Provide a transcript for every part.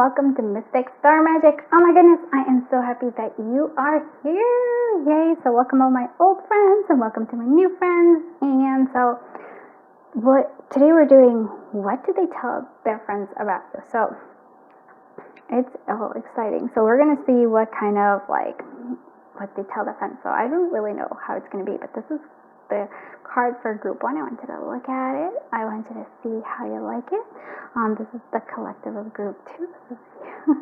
welcome to Mystic Star Magic. Oh my goodness, I am so happy that you are here. Yay! So welcome all my old friends and welcome to my new friends. And so today we're doing what do they tell their friends about you? So it's all exciting. So we're gonna see what kind of what they tell their friends. So I don't really know how it's gonna be, but this is the card for group 1. I want you to look at it. I want you to see how you like it. This is the collective of group 2. This is you.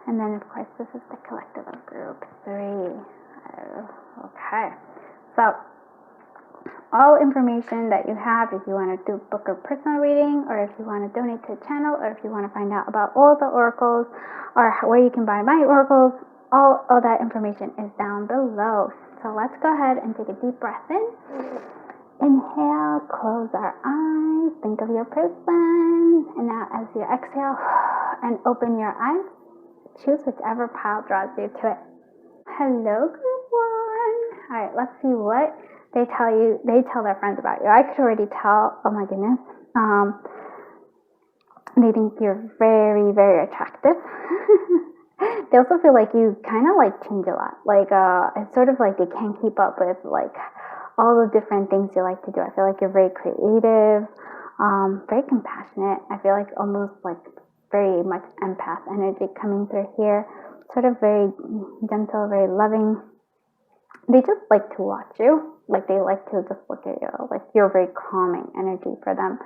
And then of course this is the collective of group 3. Okay. So all information that you have, if you want to do book a personal reading, or if you want to donate to a channel, or if you want to find out about all the oracles, or where you can buy my oracles, all that information is down below. So let's go ahead and take a deep breath in. Inhale, close our eyes, think of your person, and now as you exhale and open your eyes, choose whichever pile draws you to it. Hello, group 1. Alright, let's see what they tell their friends about you. I could already tell, oh my goodness, they think you're very, very attractive. They also feel like you kind of change a lot. It's sort of like they can't keep up with all the different things you like to do. I feel like you're very creative, very compassionate. I feel like almost very much empath energy coming through here. Sort of very gentle, very loving. They just like to watch you. They like to just look at you. You're very calming energy for them.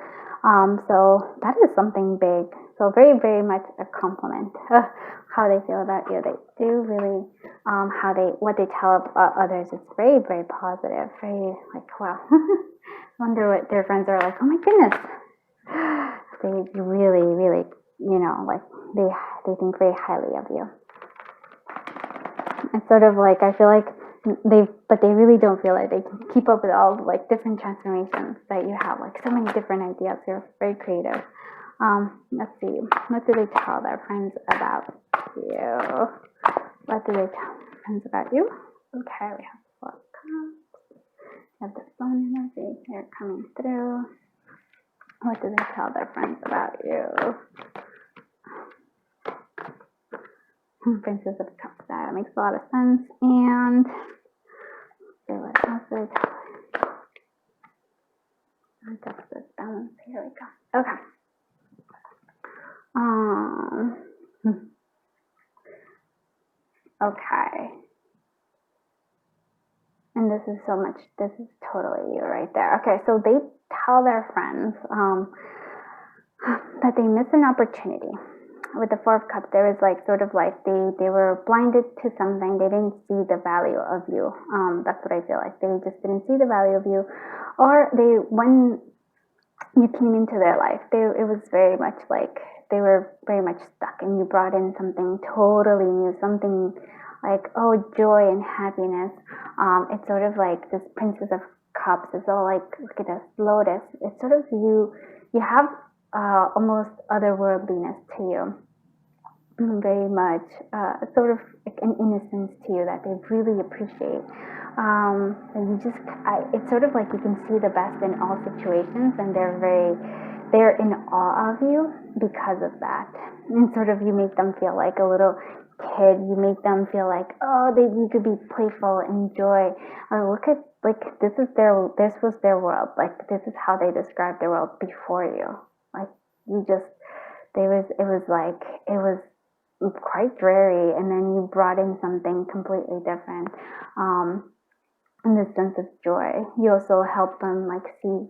So that is something big. So very, very much a compliment. How they feel about you. They do really, what they tell others is very, very positive. Very wow. I wonder what their friends are like. Oh my goodness. They really, really, they think very highly of you. It's sort of I feel like they really don't feel like they can keep up with all different transformations that you have, so many different ideas. You're very creative. Let's see, what do they tell their friends about you? What do they tell their friends about you? Okay, we have 4 cups. We have the sun energy here coming through. What do they tell their friends about you? Princess of Cups. That makes a lot of sense. And what else do they tell you? Adjust this balance. Here we go. Okay. Okay. And this is totally you right there. Okay, so they tell their friends that they miss an opportunity. With the 4 of Cups, there was they were blinded to something. They didn't see the value of you. That's what I feel like. They just didn't see the value of you. Or when you came into their life, it was very much they were very much stuck, and you brought in something totally new, something joy and happiness. It's sort of this Princess of Cups. It's all look at this lotus. It's sort of you have almost otherworldliness to you. Very much sort of an innocence to you that they really appreciate. And it's sort of you can see the best in all situations, and they're in awe of you because of that. And sort of you make them feel like a little kid. You make them feel you could be playful, enjoy. Look at this was their world. This is how they described their world before you. It was quite dreary, and then you brought in something completely different. And this sense of joy. You also help them see.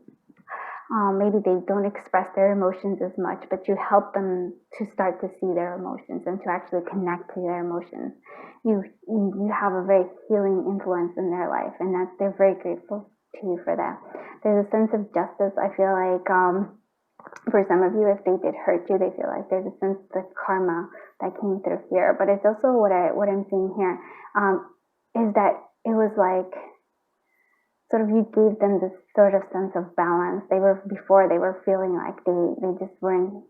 Maybe they don't express their emotions as much, but you help them to start to see their emotions and to actually connect to their emotions. You have a very healing influence in their life, and they're very grateful to you for that. There's a sense of justice. I feel for some of you, if they did hurt you, they feel there's a sense of karma that came through here. But it's also what I'm seeing here is that it was sort of you gave them this sort of sense of balance. They were feeling they just weren't.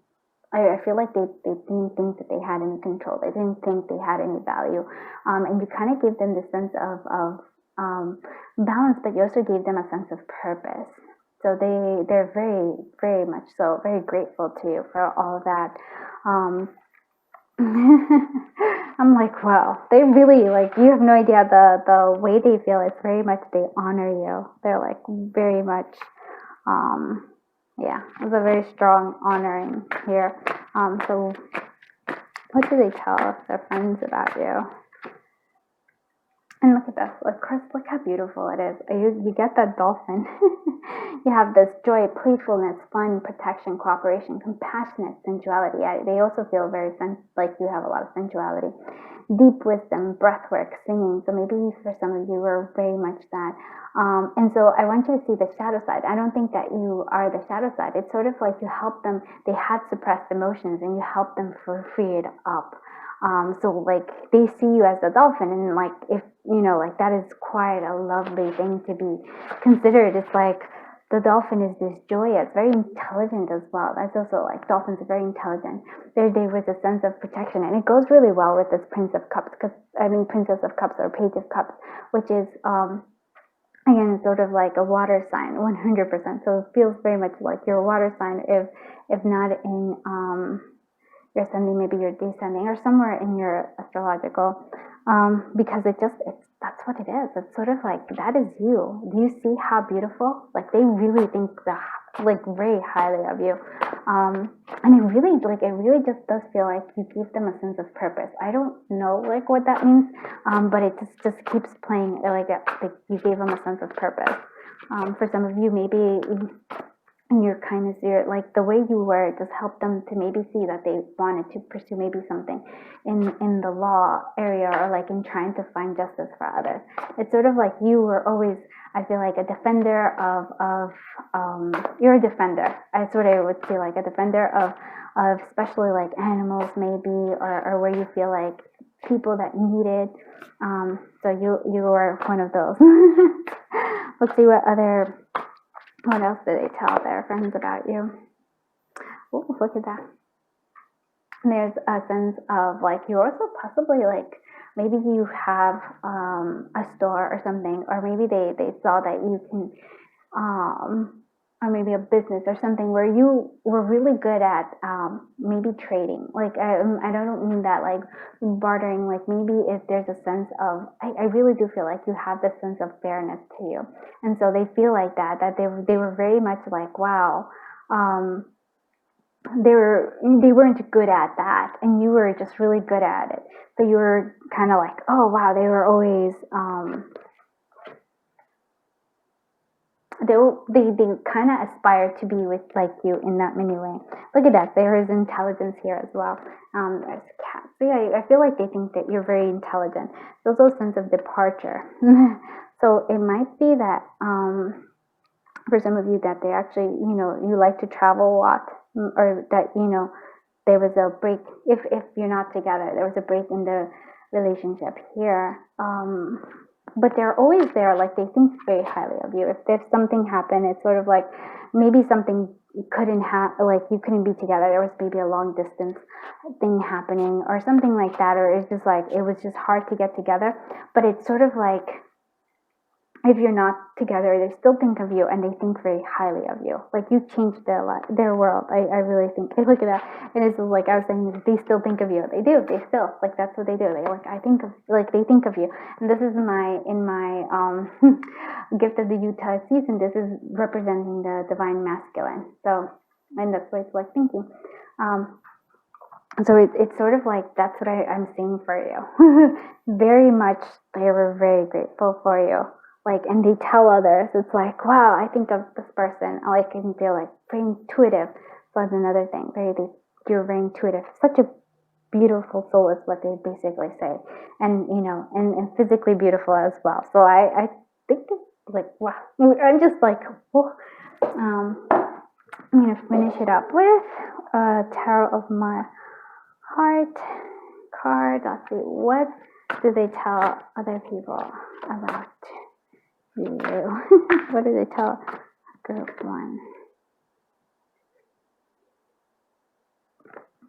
I feel they didn't think that they had any control. They didn't think they had any value, and you kind of gave them this sense of balance, but you also gave them a sense of purpose. So they're very, very much so very grateful to you for all of that. I'm like, wow, they really like, you have no idea the way they feel. It's very much they honor you. They're like very much, yeah, it's a very strong honoring here. So what do they tell their friends about you? And look at this, like Chris, look how beautiful it is. You get that dolphin. You have this joy, playfulness, fun, protection, cooperation, compassionate, sensuality. Yeah, they also feel very like you have a lot of sensuality. Deep wisdom, breath work, singing. So maybe for some of you are very much that. And so I want you to see the shadow side. I don't think that you are the shadow side. It's sort of like you help them, they had suppressed emotions and you help them free it up. So like they see you as the dolphin, and like if you know, like that is quite a lovely thing to be considered. It's like the dolphin is this joyous, very intelligent as well. That's also like dolphins are very intelligent. They're with a sense of protection, and it goes really well with this Prince of Cups, because Princess of Cups or Page of Cups, which is again sort of like a water sign, 100%. So it feels very much like your water sign, if not in your ascending, maybe you're descending, or somewhere in your astrological, because that's what it is. It's sort of like, that is you. Do you see how beautiful? Like they really think like very highly of you, and it really just does feel like you give them a sense of purpose. I don't know like what that means, but it just keeps playing like that. Like you gave them a sense of purpose. For some of you, maybe your kindness, like the way you were, just helped them to maybe see that they wanted to pursue maybe something in the law area, or like in trying to find justice for others. It's sort of like you were always, I feel like, a defender of you're a defender. I sort of would feel like a defender of especially like animals maybe, or where you feel like people that need it. So you were one of those. Let's see what else do they tell their friends about you? Oh, look at that. And there's a sense of like, you're also possibly like, maybe you have a store or something, or maybe they saw that you can, or maybe a business or something where you were really good at maybe trading. Like I don't mean that like bartering, like maybe if there's a sense of, I really do feel like you have this sense of fairness to you. And so they feel like that they were very much like, wow, they weren't good at that, and you were just really good at it. So you were kind of like, oh wow, they were always they kind of aspire to be with like you in that many way. Look at that, there is intelligence here as well. There's cats. So yeah, I feel like they think that you're very intelligent. There's also a sense of departure. So it might be that for some of you that they actually, you like to travel a lot, or that there was a break. If you're not together, there was a break in the relationship here. But they're always there, like they think very highly of you. If there's something happened, it's sort of like maybe something couldn't like you couldn't be together. There was maybe a long distance thing happening or something like that, or it's just like it was just hard to get together. But it's sort of like, if you're not together, they still think of you, and they think very highly of you. Like you changed their life, their world. I really think. Look at that. And it's like I was saying, they still think of you. They do. They still, like, that's what they do. They like, they think of you. And this is in my gift of the Utah season. This is representing the divine masculine. So, and that's what it's like thinking. So it's sort of like, that's what I'm seeing for you. Very much, they were very grateful for you. Like, and they tell others, it's like, wow, I think of this person, like, and they're like very intuitive. So that's another thing. You're very intuitive. Such a beautiful soul is what they basically say, and and physically beautiful as well. So I think it's like, wow. I'm just like, oh. I'm gonna finish it up with Tarot of My Heart card. Let's see, what do they tell other people about you? What do they tell group one?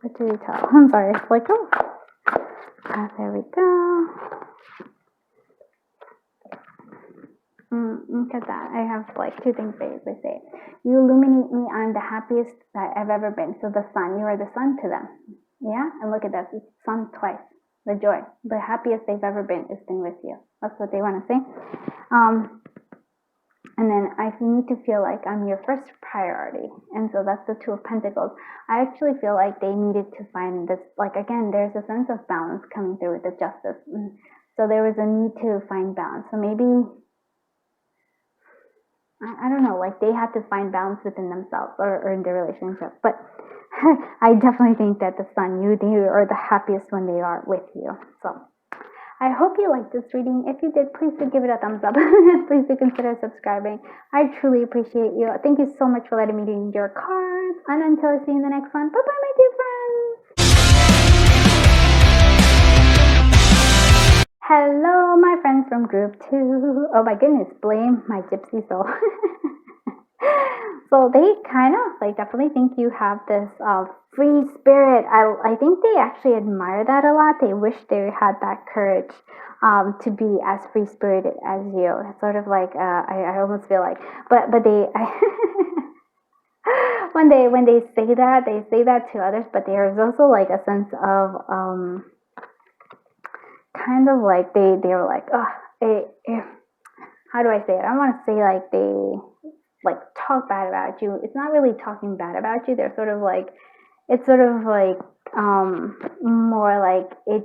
What do they tell? I'm sorry. It's like, oh, there we go. Look at that. I have like two things they say. You illuminate me. I'm the happiest that I've ever been. So the sun, you are the sun to them. Yeah, and look at that, the sun twice. The joy, the happiest they've ever been is been with you. That's what they want to say. And then I need to feel like I'm your first priority. And so that's the Two of Pentacles. I actually feel like they needed to find this, like, again, there's a sense of balance coming through with the Justice. So there was a need to find balance. So maybe, I don't know, like they had to find balance within themselves or in their relationship. But I definitely think that the Sun, they are the happiest when they are with you. So I hope you liked this reading. If you did, please do give it a thumbs up. Please do consider subscribing. I truly appreciate you. Thank you so much for letting me read your cards. And until I see you in the next one, bye-bye, my dear friends. Hello, my friends from group 2. Oh my goodness, blame my gypsy soul. So they kind of like definitely think you have this free spirit. I think they actually admire that a lot. They wish they had that courage to be as free spirited as you. It's sort of like I almost feel like, but they when they say that to others, but there's also like a sense of kind of like they were like, how do I say it? I don't want to say like they like talk bad about you. It's not really talking bad about you. They're sort of like, it's sort of like more like if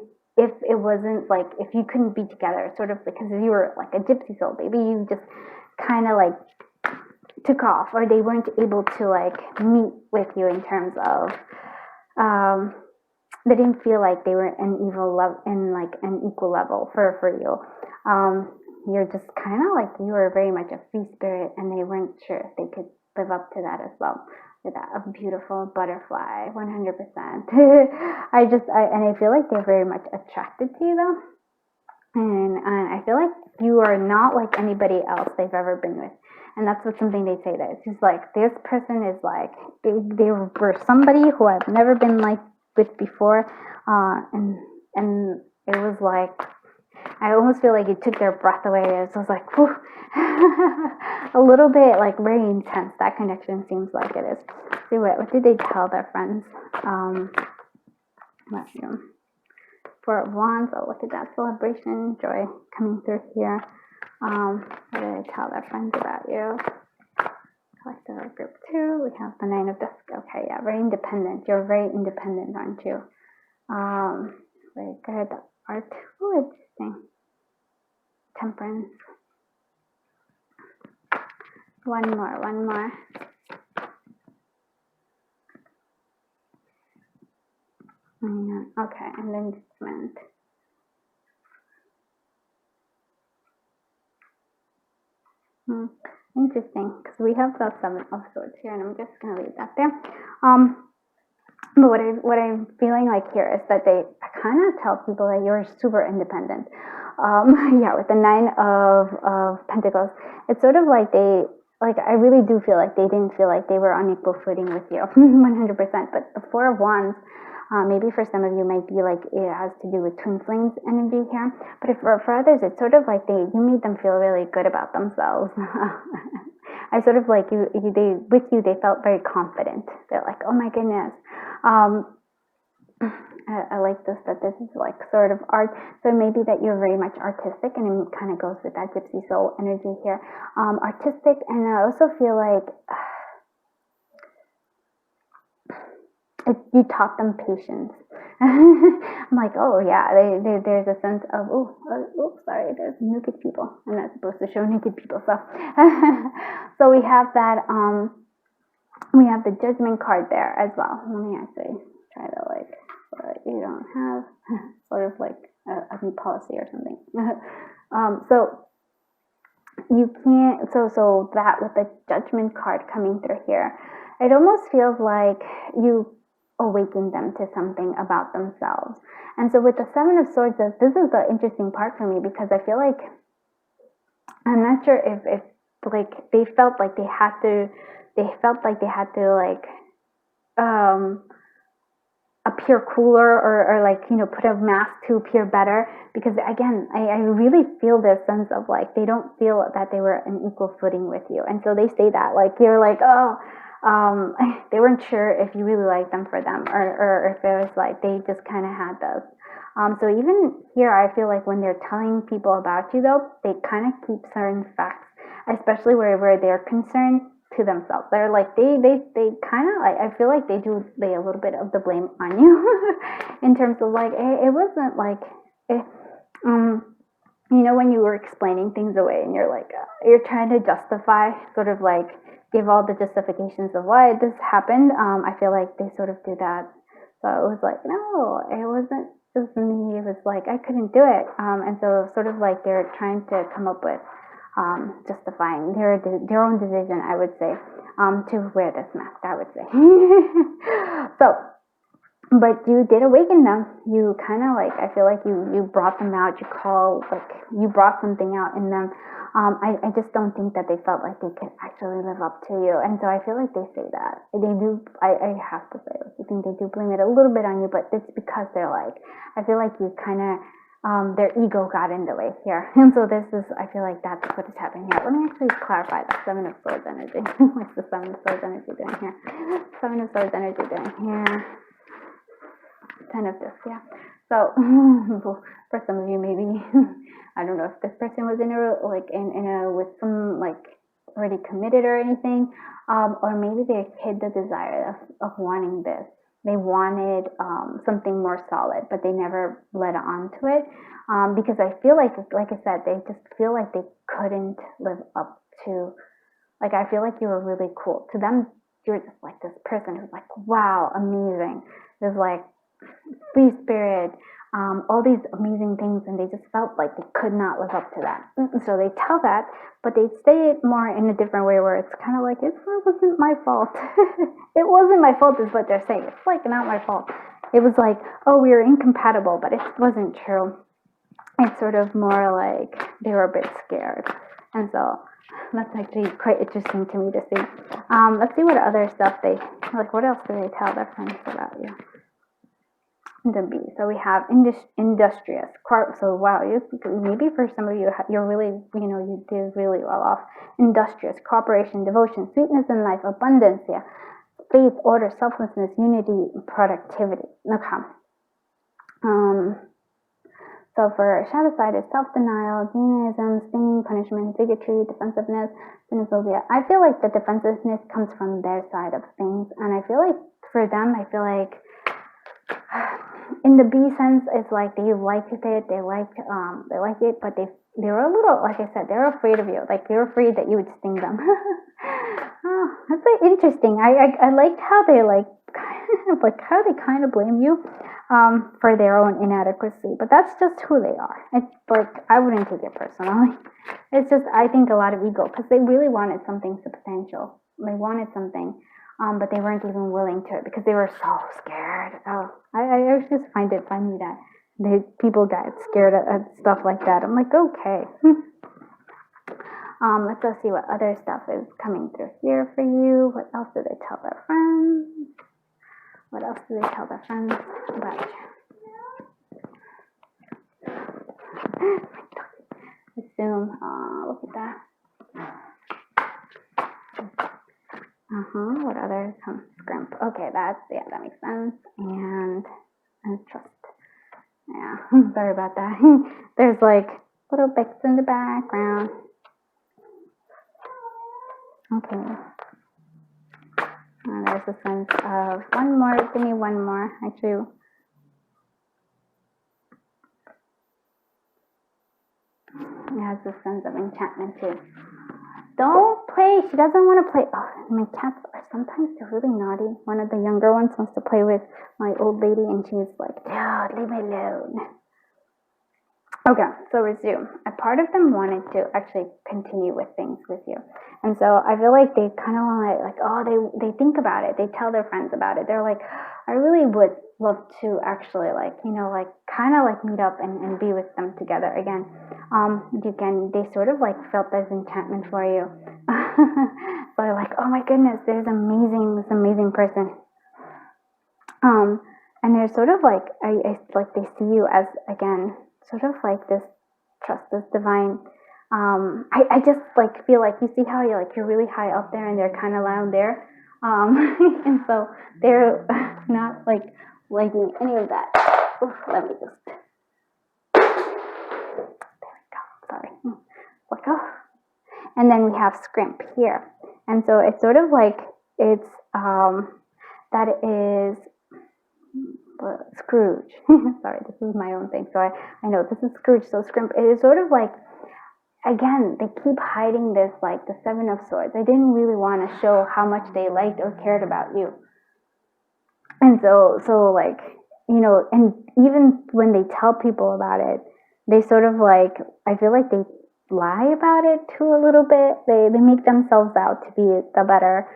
it wasn't like, if you couldn't be together, sort of because you were like a gypsy soul, maybe you just kind of like took off, or they weren't able to like meet with you in terms of they didn't feel like they were an equal level for you. You're just kind of like, you were very much a free spirit, and they weren't sure if they could live up to that as well. With that, a beautiful butterfly, 100%. I feel like they're very much attracted to you though. And I feel like you are not like anybody else they've ever been with. And that's what something they say that it's just like, this person is like, they were somebody who I've never been like with before. And it was like, I almost feel like it took their breath away. It was like, whew, a little bit like very intense. That connection seems like it is. See what did they tell their friends? Four of Wands. Oh, look at that, celebration, joy coming through here. What did they tell their friends about you? Collective group 2. We have the Nine of Discs. Okay, yeah, very independent. You're very independent, aren't you? Very good. Art. Oh, interesting. Temperance. One more. Okay, and then Judgment. Interesting, because we have the Seven of Swords here, and I'm just gonna leave that there. But what I'm feeling like here is that they kind of tell people that you're super independent. Yeah, with the Nine of Pentacles, it's sort of like I really do feel like they didn't feel like they were on equal footing with you, 100%. But the Four of Wands, maybe for some of you might be like it has to do with twin flames energy here. But if for others, it's sort of like you made them feel really good about themselves. I sort of like they felt very confident. They're like, oh my goodness. I like this, that this is like sort of art. So maybe that you're very much artistic, and it kind of goes with that gypsy soul energy here. Artistic, and I also feel like you taught them patience. I'm like, oh yeah, there's a sense of, sorry, there's naked people. I'm not supposed to show naked people, so. So we have that, we have the Judgment card there as well. Let me actually try to like, so that you don't have sort of like a new policy or something. So you can't, so that with the Judgment card coming through here, it almost feels like you awaken them to something about themselves. And so with the Seven of Swords, this is the interesting part for me, because I feel like, I'm not sure if like they felt like they had to like appear cooler or like, you know, put a mask to appear better, because again, I really feel this sense of like they don't feel that they were on equal footing with you. And so they say that like, you're like, oh, they weren't sure if you really liked them for them, or if it was like they just kind of had those. So even here, I feel like when they're telling people about you, though, they kind of keep certain facts, especially where they're concerned, to themselves. They're like they kind of like, I feel like they do lay a little bit of the blame on you in terms of like, it wasn't like it, you know, when you were explaining things away and you're like, you're trying to justify, sort of like give all the justifications of why this happened. I feel like they sort of do that. So it was like, no, it wasn't just me. It was like, I couldn't do it. And so sort of like they're trying to come up with justifying their own decision, I would say, to wear this mask, I would say. So, but you did awaken them. You kind of like, I feel like you brought them out. You brought something out in them. I just don't think that they felt like they could actually live up to you. And so I feel like they say that. They do, I have to say, I think they do blame it a little bit on you, but it's because they're like, I feel like you kind of, their ego got in the way here. And so this is, I feel like that's what is happening here. Let me actually clarify the Seven of Swords energy. What's the Seven of Swords energy doing here? Seven of Swords energy doing here. 10 of this, yeah. So for some of you, maybe I don't know if this person was in a with some like already committed or anything, or maybe they hid the desire of wanting this. They wanted something more solid, but they never led on to it, because I feel like I said, they just feel like they couldn't live up to, like, I feel like you were really cool to them. You're just like this person who's like, wow, amazing. There's like free spirit, all these amazing things, and they just felt like they could not live up to that. So they tell that, but they say it more in a different way, where it's kind of like, it wasn't my fault. It wasn't my fault is what they're saying. It's like not my fault. It was like, oh, we were incompatible, but it wasn't true. It's sort of more like they were a bit scared. And so that's actually quite interesting to me to see. Let's see what other stuff what else do they tell their friends about you? The B. So we have industrious. So wow, maybe for some of you, you're really, you did really well off. Industrious, cooperation, devotion, sweetness in life, abundance, yeah. Faith, order, selflessness, unity, productivity. Okay. So for shadow side is self-denial, demonism, stinging, punishment, bigotry, defensiveness, xenophobia. I feel like the defensiveness comes from their side of things, and I feel like for them, in the B sense, it's like they liked it, they like it, but they were a little, like I said, they were afraid of you. Like, they were afraid that you would sting them. Oh, that's very interesting. I liked how they how they kind of blame you for their own inadequacy, but that's just who they are. It's like, I wouldn't take it personally. It's just, I think, a lot of ego, because they really wanted something substantial. They wanted something. But they weren't even willing to, because they were so scared. Oh, I just find it funny that people get scared at stuff like that. I'm like, okay. Let's go see what other stuff is coming through here for you. What else do they tell their friends? What else do they tell their friends about you? Assume. Look at that. What other? Scrimp. Okay, that makes sense. And trust. Yeah, sorry about that. There's like little bits in the background. Okay. And there's a sense of one more. Give me one more. Actually. It has a sense of enchantment too. Don't play. She doesn't want to play. Oh, my cats are sometimes they're really naughty. One of the younger ones wants to play with my old lady, and she's like, "Dude, leave me alone." Okay, so resume. A part of them wanted to actually continue with things with you, and so I feel like they kind of want to they think about it. They tell their friends about it. They're like, I really would love to actually kind of meet up and be with them together again. They sort of felt this enchantment for you. So they're like, oh my goodness, this amazing person. And they're sort of they see you as, again, sort of like this trust, this divine. I just feel like, you see how you're really high up there and they're kind of down there. And so they're not like liking any of that. Oof, let me just, there we go, sorry, let go. And then we have scrimp here. And so it's sort of like, it's, that is Scrooge. Sorry, this is my own thing. So I know this is Scrooge. So scrimp, it is sort of like, again, they keep hiding this, like the Seven of Swords. They didn't really want to show how much they liked or cared about you. And so like, you know, and even when they tell people about it, they sort of like, I feel like they lie about it too a little bit. They make themselves out to be the better.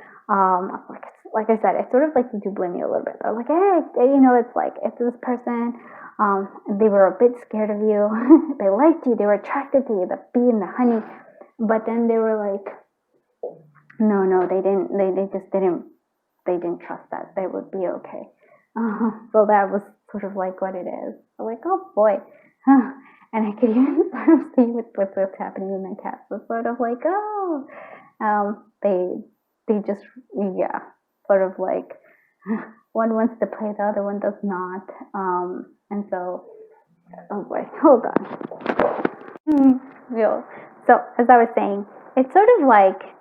Like I said, it's sort of like they do blame you a little bit. They're like, hey, you know, it's like, if this person, they were a bit scared of you, they liked you, they were attracted to you, the bee and the honey, but then they were like, no, they didn't, they just didn't, they didn't trust that they would be okay. So that was sort of like what it is. I'm like, oh boy. And I could even sort of see what's happening with my cats. It's sort of like, they just, yeah, sort of like, one wants to play, the other one does not. And so, oh boy, hold on. So as I was saying, it's sort of like,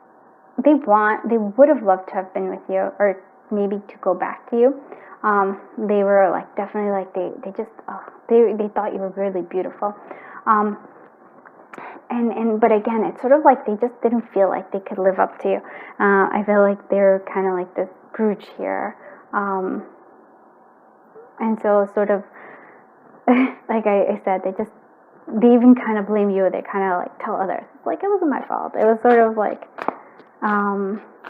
they would have loved to have been with you, or maybe to go back to you. They were like, definitely like, they just, they thought you were really beautiful. But again, it's sort of like they just didn't feel like they could live up to you. I feel like they're kind of like this Scrooge here. And so sort of, like I said, they even kind of blame you. They kind of like tell others, like, it wasn't my fault. It was sort of like,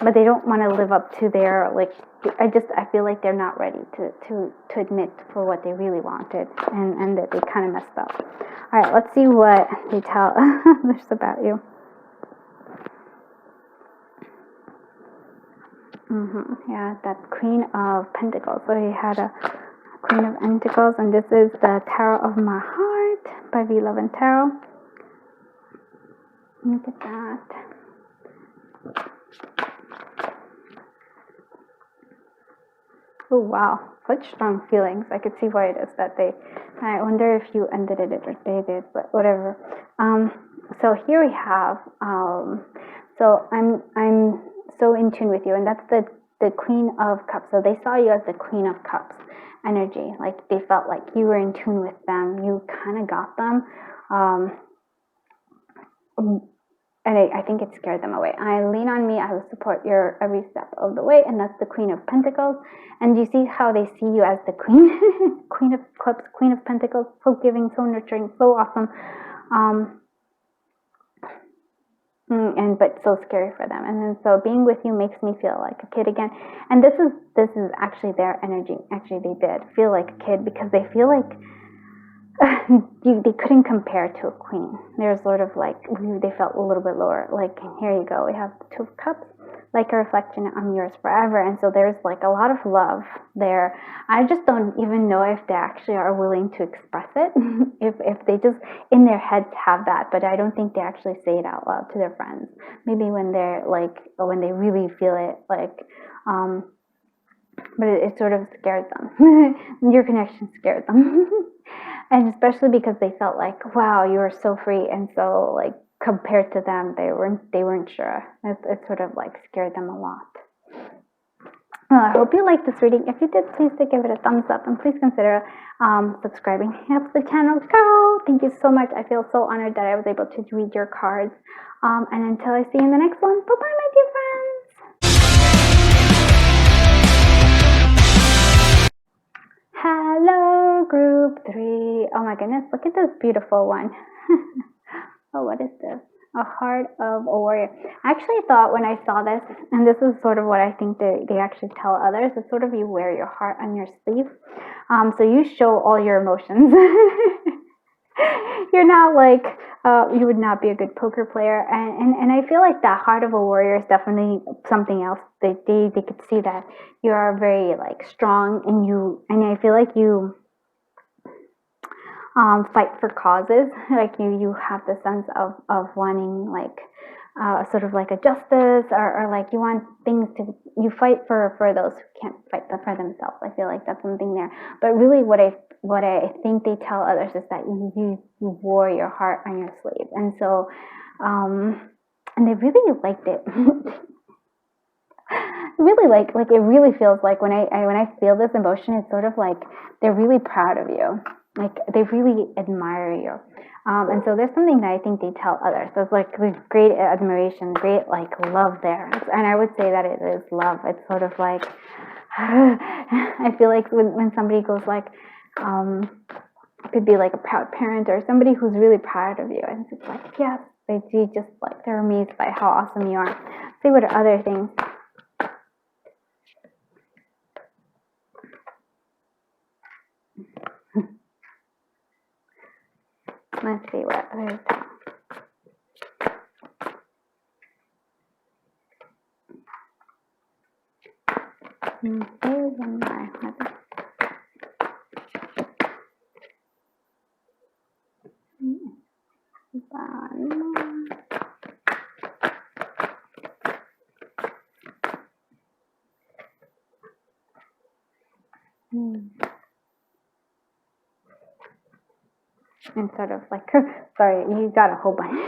but they don't want to live up to their, like, I feel like they're not ready to admit for what they really wanted, and that they kind of messed up. All right, let's see what they tell others about you. Yeah, that Queen of Pentacles. So he had a Queen of Pentacles, and this is the Tarot of My Heart by V Love and Tarot. Look at that. Oh wow, such strong feelings. I could see why it is that I wonder if you ended it or they did, but whatever. So here we have, so I'm so in tune with you, and that's the Queen of Cups. So they saw you as the Queen of Cups energy. Like, they felt like you were in tune with them. You kind of got them. And I think it scared them away. I lean on me, I will support your every step of the way, and that's the Queen of Pentacles. And you see how they see you as the Queen, Queen of Cups, Queen of Pentacles, so giving, so nurturing, so awesome, but so scary for them. And then so being with you makes me feel like a kid again. And this is actually their energy. Actually, they did feel like a kid, because they feel like they couldn't compare to a queen. They're sort of like, they felt a little bit lower. Like, here you go, we have the Two of Cups, like a reflection, I'm yours forever. And so there's like a lot of love there. I just don't even know if they actually are willing to express it, if they just in their heads have that, but I don't think they actually say it out loud to their friends. Maybe when they're like, when they really feel it, like, but it sort of scared them. Your connection scared them. And especially because they felt like, wow, you were so free, and so like compared to them, they weren't sure. It sort of like scared them a lot. Well, I hope you liked this reading. If you did, please give it a thumbs up, and please consider subscribing. It helps the channel grow. Thank you so much. I feel so honored that I was able to read your cards. And until I see you in the next one, bye bye, my dear friends. Hello, group 3. Oh my goodness, look at this beautiful one. Oh, what is this? A Heart of a Warrior. I actually thought when I saw this, and this is sort of what I think they actually tell others, it's sort of you wear your heart on your sleeve. So you show all your emotions. You're not like, you would not be a good poker player. And I feel like that Heart of a Warrior is definitely something else. They could see that you are very like strong, and I feel like you fight for causes. Like you have the sense of wanting like sort of like a justice, or like you want things to, you fight for those who can't fight for themselves. I feel like that's something there. But really what I think they tell others is that you wore your heart on your sleeve. And so, and they really liked it. Really like it really feels like when I feel this emotion, it's sort of like they're really proud of you, like they really admire you, and so there's something that I think they tell others. There's like great admiration, great like love there, and I would say that it is love. It's sort of like I feel like when somebody goes like, it could be like a proud parent or somebody who's really proud of you, and it's like, yes, they do, just like they're amazed by how awesome you are. See what are other things. Let's see what others have. There's one more. And sort of like, sorry, you got a whole bunch.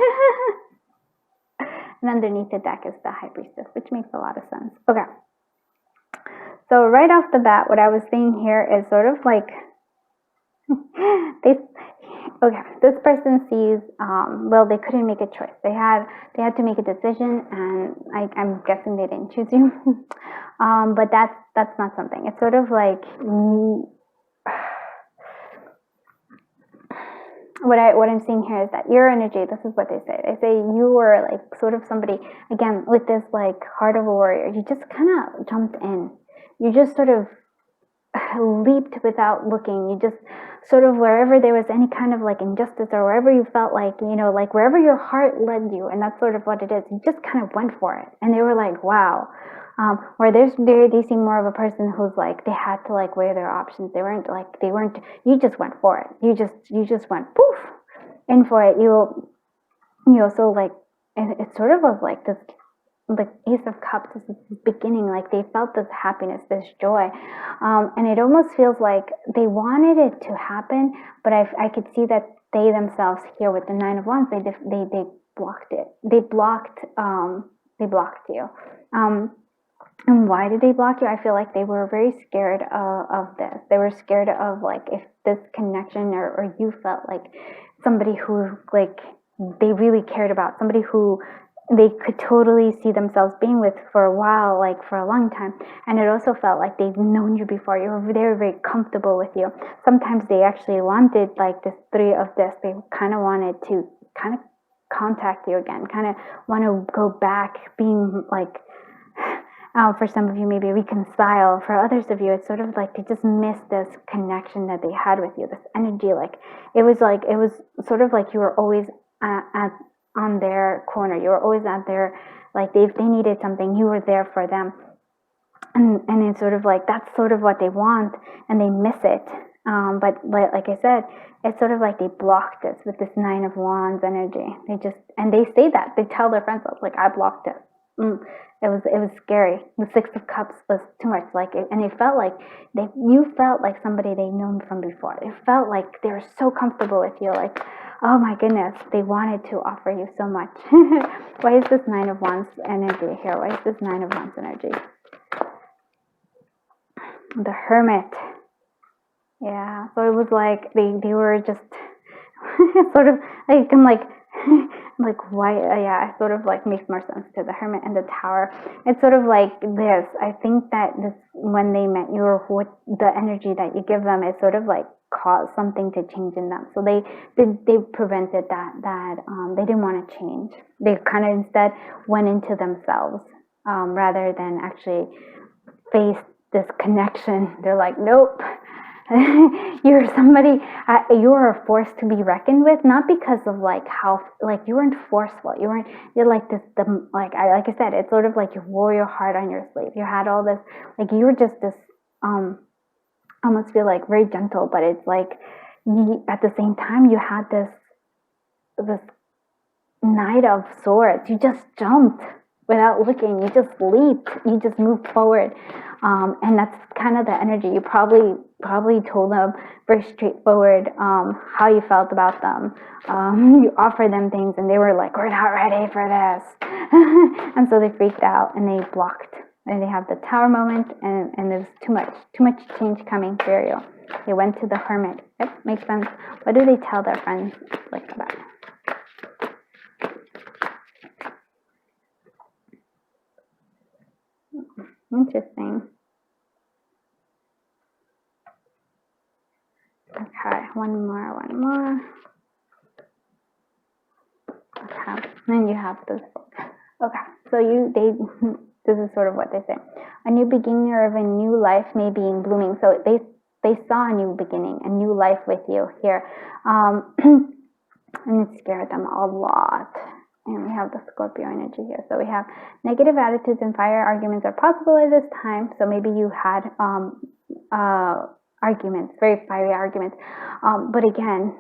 And underneath the deck is the High Priestess, which makes a lot of sense. Okay. So right off the bat, what I was saying here is sort of like, this person sees, well, they couldn't make a choice. They had to make a decision, and I'm guessing they didn't choose you. But that's not something. It's sort of like, what I'm seeing here is that your energy, this is what they say. They say you were like sort of somebody, again, with this like heart of a warrior. You just kind of jumped in. You just sort of leaped without looking. You just sort of, wherever there was any kind of like injustice, or wherever you felt like, like wherever your heart led you, and that's sort of what it is. You just kind of went for it. And they were like, wow. Where they seem more of a person who's like, they had to like weigh their options. They weren't, you just went for it. You just went poof in for it. You also like, it sort of was like this, the Ace of Cups is this beginning, like they felt this happiness, this joy, and it almost feels like they wanted it to happen, but I could see that they themselves here with the Nine of Wands, they blocked it. They blocked you. And why did they block you? I feel like they were very scared of this. They were scared of like, if this connection, or you felt like somebody who like they really cared about, somebody who they could totally see themselves being with for a while, like for a long time. And it also felt like they've known you before. They were very comfortable with you. Sometimes they actually wanted like this Three of this. They kind of wanted to kind of contact you again, kind of want to go back, being like, for some of you, maybe reconcile. For others of you, it's sort of like they just missed this connection that they had with you, this energy. Like it was sort of like you were always on their corner. You were always out there, like if they needed something, you were there for them. And it's sort of like, that's sort of what they want, and they miss it. But like I said, it's sort of like they blocked this with this Nine of Wands energy. And they say that. They tell their friends, like, I blocked it. It was scary. The Six of Cups was too much, and it felt like you felt like somebody they'd known from before. It felt like they were so comfortable with you, like, oh my goodness, they wanted to offer you so much. Why is this Nine of Wands energy here? Why is this Nine of Wands energy? The Hermit. Yeah, so it was like they were just sort of like, I'm like, why? Yeah, it sort of like makes more sense to the Hermit and the Tower. It's sort of like this. I think that this, when they met you, or what the energy that you give them, is sort of like caused something to change in them. So they prevented that they didn't want to change. They kind of instead went into themselves, rather than actually face this connection. They're like, nope. You're somebody, you're a force to be reckoned with, not because of like how, like, you weren't forceful, you're like this, like I said, it's sort of like you wore your heart on your sleeve. You had all this, like, you were just this, almost feel like very gentle, but it's like, at the same time, you had this Knight of Swords. You just jumped without looking. You just leaped. You just moved forward. And that's kind of the energy. You probably told them very straightforward how you felt about them. You offered them things, and they were like, "We're not ready for this," and so they freaked out and they blocked. And they have the Tower moment, and there's too much change coming for you. They went to the Hermit. Yep, makes sense. What do they tell their friends like about it? Interesting. Okay, one more. Okay, and you have this. Okay, so this is sort of what they say. A new beginning of a new life may be in blooming. So they saw a new beginning, a new life with you here. And it scared them a lot. And we have the Scorpio energy here. So we have negative attitudes and fire arguments are possible at this time. So maybe you had arguments, very fiery arguments. But again,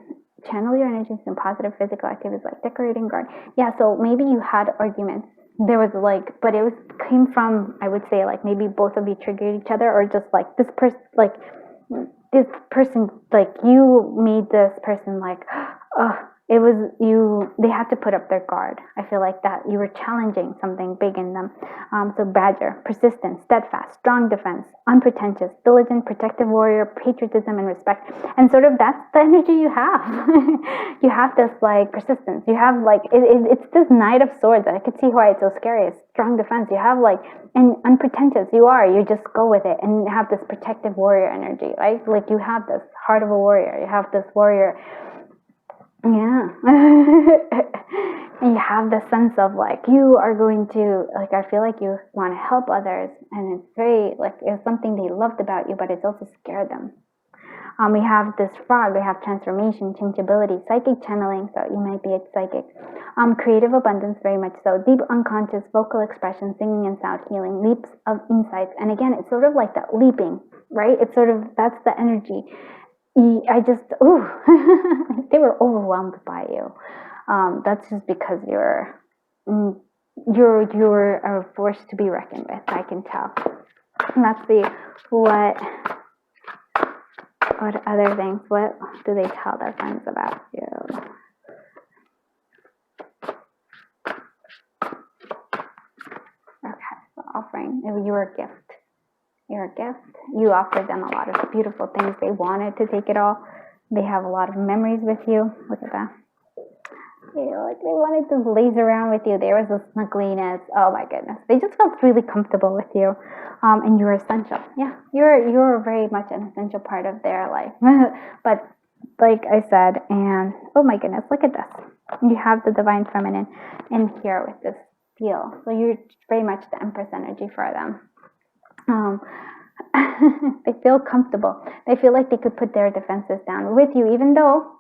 channel your energies in positive physical activities like decorating garden. Yeah, so maybe you had arguments. There was like, but it came from, I would say, like maybe both of you triggered each other, or just like this person, like you made this person like, it was you, they had to put up their guard. I feel like that you were challenging something big in them. So Badger, persistent, steadfast, strong defense, unpretentious, diligent, protective warrior, patriotism and respect. And sort of that's the energy you have. You have this like persistence. You have like, it's this Knight of Swords. I could see why it's so scary. It's strong defense. You have like, and unpretentious you just go with it and have this protective warrior energy, right? Like you have this heart of a warrior. You have this warrior. Yeah. And you have the sense of like, you are going to, like, I feel like you want to help others. And it's very, like, it's something they loved about you, but it's also scared them. We have this frog. We have transformation, changeability, psychic channeling. So you might be a psychic. Creative abundance, very much so. Deep unconscious, vocal expression, singing and sound healing, leaps of insights. And again, it's sort of like that leaping, right? It's sort of, that's the energy. I just, they were overwhelmed by you. That's just because you're a force to be reckoned with. I can tell. And let's see what other things. What do they tell their friends about you? Okay, so offering. You were a gift. You're a gift. You offered them a lot of beautiful things. They wanted to take it all. They have a lot of memories with you. Look at that. Like they wanted to laze around with you. There was a snuggliness. Oh my goodness. They just felt really comfortable with you. And you're essential. Yeah, you're very much an essential part of their life. But like I said, and oh my goodness, look at this. You have the divine feminine in here with this feel. So you're very much the Empress energy for them. They feel comfortable. They feel like they could put their defenses down with you, even though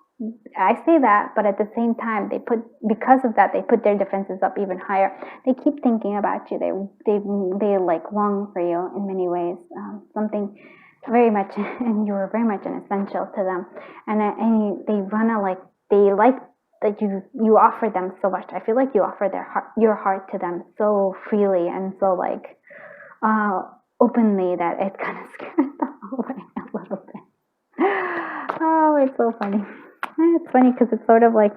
I say that, but at the same time, because of that, they put their defenses up even higher. They keep thinking about you. They like long for you in many ways. Something very much, and you were very much an essential to them. And they wanna like, they like that you offer them so much. I feel like you offer your heart to them so freely and so like, openly that it kind of scared them away a little bit. Oh, it's so funny. It's funny because it's sort of like,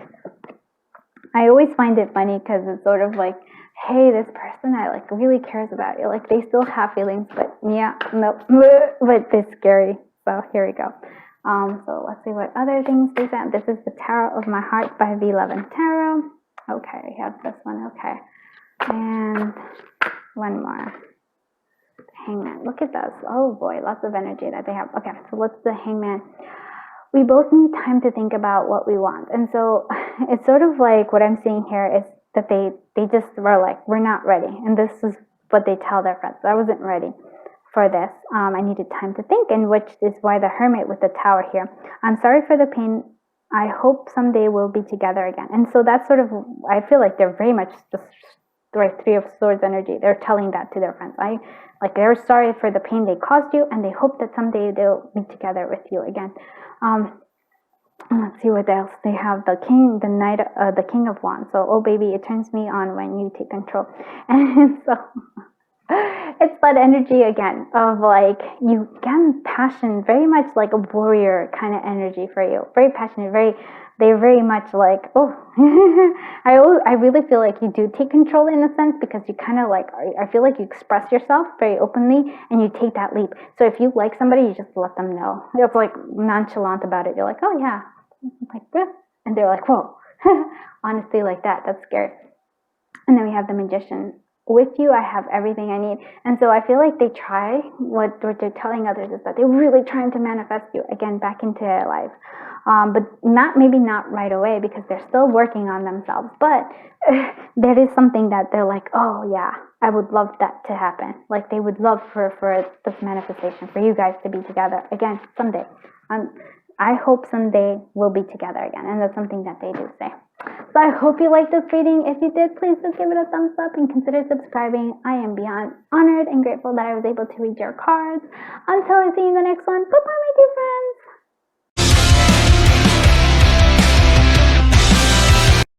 I always find it funny because it's sort of like, hey, this person I like really cares about you. Like they still have feelings, but yeah, nope, but it's scary. So here we go. So let's see what other things they said. This is the Tarot of My Heart by V11 Tarot. Okay, we have this one. Okay, and one more. Hangman. Look at this. Oh boy, lots of energy that they have. Okay, so what's the Hangman? We both need time to think about what we want. And so it's sort of like what I'm seeing here is that they just were like, we're not ready. And this is what they tell their friends. I wasn't ready for this. I needed time to think, and which is why the Hermit with the Tower here. I'm sorry for the pain. I hope someday we'll be together again. And so that's sort of, I feel like they're very much just like Three of Swords energy. They're telling that to their friends. They're sorry for the pain they caused you, and they hope that someday they'll be together with you again. Let's see what else they have. The king, the knight, the king of wands. So, oh baby, it turns me on when you take control. And so it's that energy again of like, you get passion, very much like a warrior kind of energy for you. Very passionate, they're very much like, oh, I really feel like you do take control in a sense, because you kind of like, I feel like you express yourself very openly and you take that leap. So if you like somebody, you just let them know. You're like nonchalant about it. You're like, oh yeah, like this. And they're like, whoa, honestly, like that, that's scary. And then we have the magician. With you, I have everything I need. And so I feel like they try, what they're telling others is that they're really trying to manifest you again back into their life. But maybe not right away, because they're still working on themselves. But there is something that they're like, oh yeah, I would love that to happen. Like they would love for this manifestation, for you guys to be together again someday. I hope someday we'll be together again. And that's something that they do say. So I hope you liked this reading. If you did, please do give it a thumbs up and consider subscribing. I am beyond honored and grateful that I was able to read your cards. Until I see you in the next one, bye-bye.